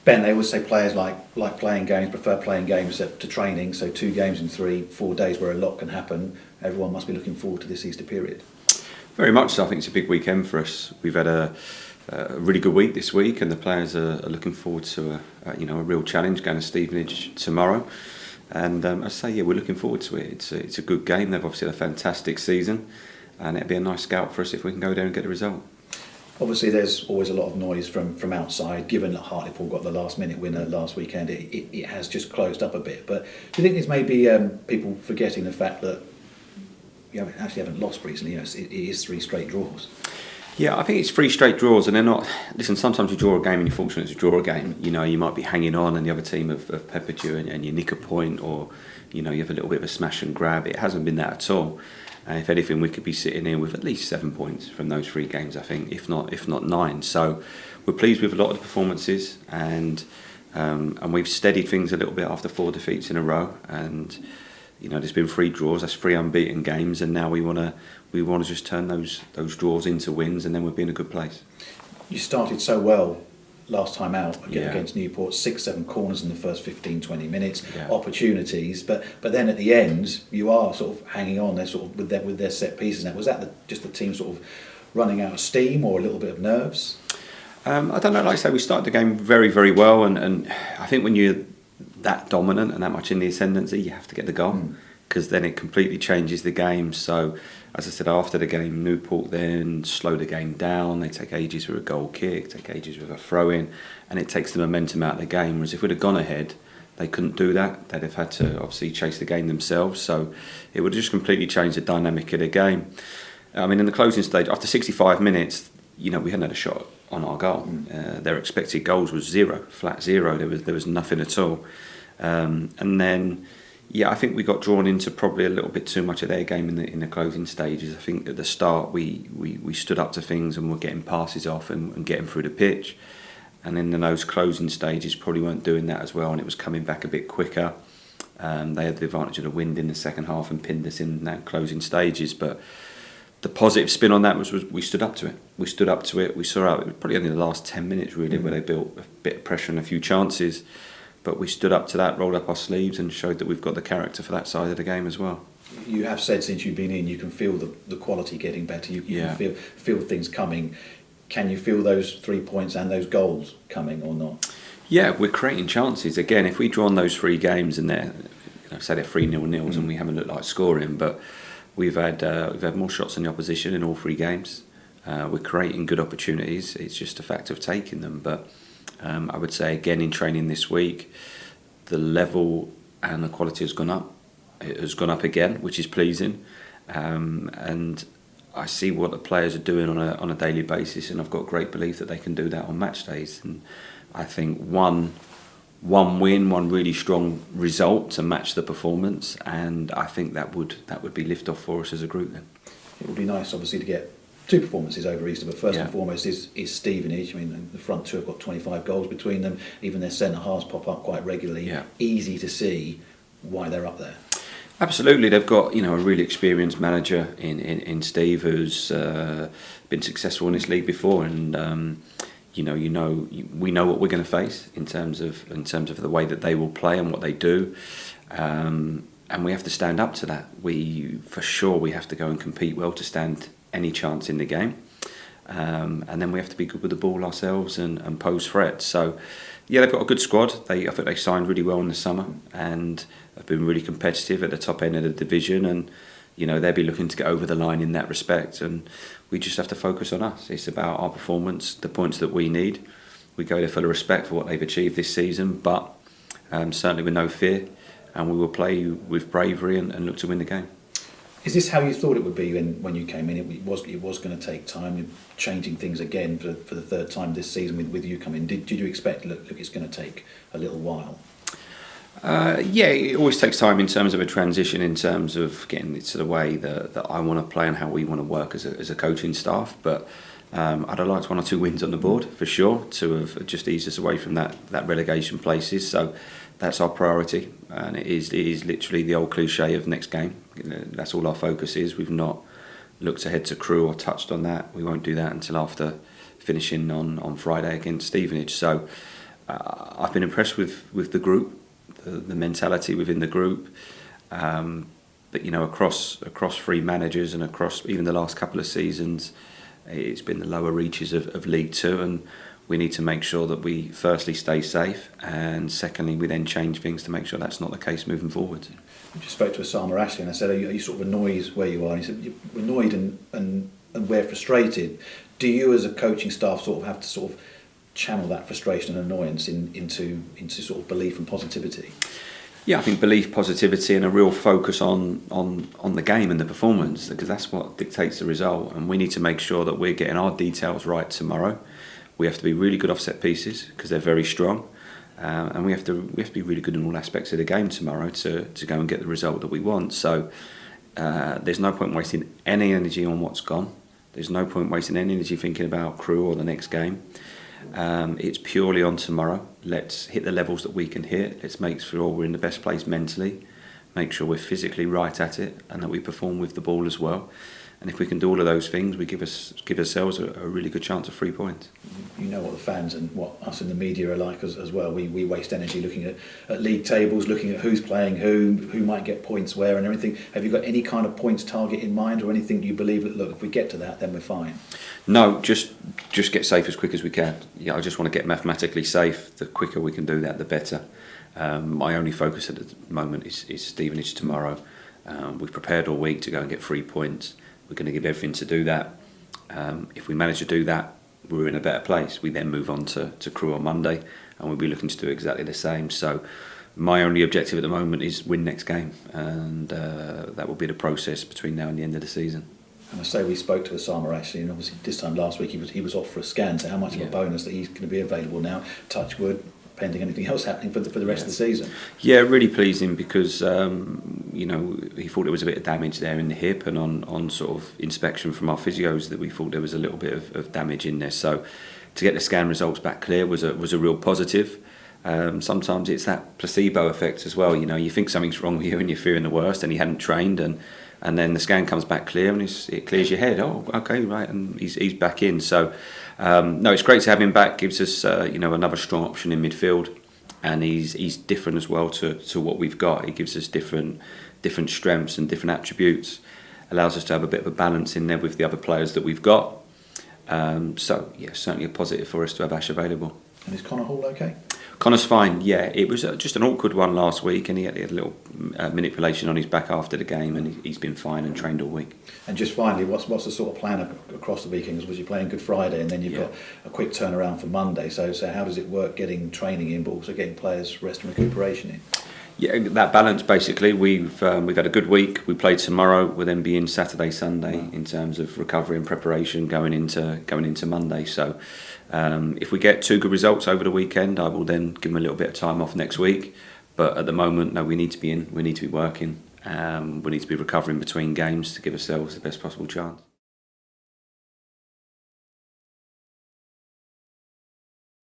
Ben, they always say players like playing games, prefer playing games to training. So 2 games in 3-4 days where a lot can happen. Everyone must be looking forward to this Easter period. Very much so. I think it's a big weekend for us. We've had a really good week this week, and the players are looking forward to a real challenge going to Stevenage tomorrow. And I say, yeah, we're looking forward to it. It's a good game. They've obviously had a fantastic season, and it'd be a nice scout for us if we can go there and get a result. Obviously, there's always a lot of noise from outside. Given that Hartlepool got the last-minute winner last weekend, it has just closed up a bit. But do you think there's maybe people forgetting the fact that you haven't lost recently? It is 3 straight draws. Yeah, I think it's 3 straight draws, and they're not. Listen, sometimes you draw a game and you're fortunate to draw a game. You might be hanging on, and the other team have peppered you, and you nick a point, or you have a little bit of a smash and grab. It hasn't been that at all. If anything, we could be sitting here with at least 7 points from those 3 games, I think, if not 9. So we're pleased with a lot of the performances, and we've steadied things a little bit after 4 defeats in a row. And there's been 3 draws, that's 3 unbeaten games, and now we want to just turn those draws into wins, and then we'll be in a good place. You started so well last time out against Newport, 6-7 corners in the first 15-20 minutes, opportunities, but then at the end you are sort of hanging on. They're sort of with their set pieces now. Was that just the team sort of running out of steam, or a little bit of nerves? I don't know. Like I say, we started the game very, very well, and I think when you're that dominant and that much in the ascendancy, you have to get the goal, because then it completely changes the game. So, as I said, after the game, Newport then slow the game down. They take ages with a goal kick, take ages with a throw-in, and it takes the momentum out of the game. Whereas if we'd have gone ahead, they couldn't do that. They'd have had to obviously chase the game themselves. So it would have just completely changed the dynamic of the game. I mean, in the closing stage, after 65 minutes, we hadn't had a shot on our goal. Their expected goals was 0, flat 0. There was nothing at all. And then, I think we got drawn into probably a little bit too much of their game in the closing stages. I think at the start we stood up to things and were getting passes off and getting through the pitch. And then in those closing stages probably weren't doing that as well, and it was coming back a bit quicker. They had the advantage of the wind in the second half and pinned us in that closing stages. But the positive spin on that was we stood up to it. We stood up to it. We saw out. It was probably only the last 10 minutes really where they built a bit of pressure and a few chances. But we stood up to that, rolled up our sleeves, and showed that we've got the character for that side of the game as well. You have said since you've been in, you can feel the quality getting better. You can feel things coming. Can you feel those 3 points and those goals coming or not? Yeah, we're creating chances. Again, if we'd drawn those 3 games and they're, say they're 3-0 and we haven't looked like scoring, but we've had more shots than the opposition in all 3 games. We're creating good opportunities. It's just a fact of taking them. But I would say again in training this week, the level and the quality has gone up. It has gone up again, which is pleasing. And I see what the players are doing on a daily basis, and I've got great belief that they can do that on match days. And I think one win, one really strong result to match the performance, and I think that would be lift off for us as a group then. It would be nice, obviously, to get 2 performances over Easter, but first and foremost is Stevenage. I mean, the front 2 have got 25 goals between them. Even their centre halves pop up quite regularly. Easy to see why they're up there. Absolutely, they've got a really experienced manager in Steve, who's been successful in this league before, and we know what we're going to face in terms of the way that they will play and what they do, and we have to stand up to that. We have to go and compete well to stand any chance in the game, and then we have to be good with the ball ourselves and pose threats. So they've got a good squad. I think they signed really well in the summer and have been really competitive at the top end of the division, and they'll be looking to get over the line in that respect, and we just have to focus on us. It's about our performance, the points that we need. We go there full of respect for what they've achieved this season, but certainly with no fear, and we will play with bravery and look to win the game. Is this how you thought it would be when you came in? It was going to take time, changing things again for the 3rd time this season with you coming. Did you expect, look, it's going to take a little while? It always takes time in terms of a transition, in terms of getting it to the way that I want to play and how we want to work as a coaching staff. But I'd have liked 1 or 2 wins on the board for sure to have just eased us away from that relegation places. So that's our priority, and it is literally the old cliche of next game. That's all our focus is. We've not looked ahead to Crewe or touched on that. We won't do that until after finishing on Friday against Stevenage. So I've been impressed with the group, the mentality within the group. But across three managers and across even the last couple of seasons, it's been the lower reaches of League Two, and we need to make sure that we firstly stay safe, and secondly we then change things to make sure that's not the case moving forward. I just spoke to Osama Ashley and I said, are you sort of annoyed where you are? And he said, you're annoyed and we're frustrated. Do you as a coaching staff sort of have to sort of channel that frustration and annoyance into sort of belief and positivity? Yeah, I think belief, positivity, and a real focus on the game and the performance, because that's what dictates the result. And we need to make sure that we're getting our details right tomorrow. We have to be really good off set pieces because they're very strong, and we have to be really good in all aspects of the game tomorrow to go and get the result that we want. So there's no point wasting any energy on what's gone. There's no point wasting any energy thinking about Crewe or the next game. It's purely on tomorrow. Let's hit the levels that we can hit. Let's make sure we're in the best place mentally, make sure we're physically right at it, and that we perform with the ball as well. And if we can do all of those things, we give ourselves a really good chance of 3 points. You know what the fans and what us in the media are like as well. We waste energy looking at league tables, looking at who's playing who might get points where and everything. Have you got any kind of points target in mind or anything you believe that, look, if we get to that, then we're fine? No, just get safe as quick as we can. Yeah, I just want to get mathematically safe. The quicker we can do that, the better. My only focus at the moment is Stevenage tomorrow. We've prepared all week to go and get 3 points. We're going to give everything to do that. If we manage to do that, we're in a better place. We then move on to Crewe on Monday, and we'll be looking to do exactly the same. So my only objective at the moment is win next game, and that will be the process between now and the end of the season. And I say we spoke to Osama actually, and obviously this time last week he was off for a scan. So how much of a bonus that he's going to be available now? Touch wood, pending anything else happening for the rest of the season. Yeah, really pleasing because he thought there was a bit of damage there in the hip, and on sort of inspection from our physios that we thought there was a little bit of damage in there. So to get the scan results back clear was a real positive. Sometimes it's that placebo effect as well. You think something's wrong with you and you're fearing the worst, and he hadn't trained, and then the scan comes back clear and it clears your head. Oh, okay, right, and he's back in. So no, it's great to have him back. Gives us another strong option in midfield, and he's different as well to what we've got. He gives us different strengths and different attributes. Allows us to have a bit of a balance in there with the other players that we've got. So yeah, certainly a positive for us to have Ash available. And is Connor Hall okay? Connor's fine, yeah. It was just an awkward one last week, and he had a little manipulation on his back after the game, and he's been fine and trained all week. And just finally, what's the sort of plan across the weekend? Was you playing Good Friday, and then you've got a quick turnaround for Monday. So how does it work getting training in, but also getting players rest and recuperation in? Yeah, that balance basically. We've had a good week. We play tomorrow. We'll then be in Saturday, Sunday in terms of recovery and preparation going into Monday. So if we get 2 good results over the weekend, I will then give them a little bit of time off next week. But at the moment, no, we need to be in. We need to be working. We need to be recovering between games to give ourselves the best possible chance.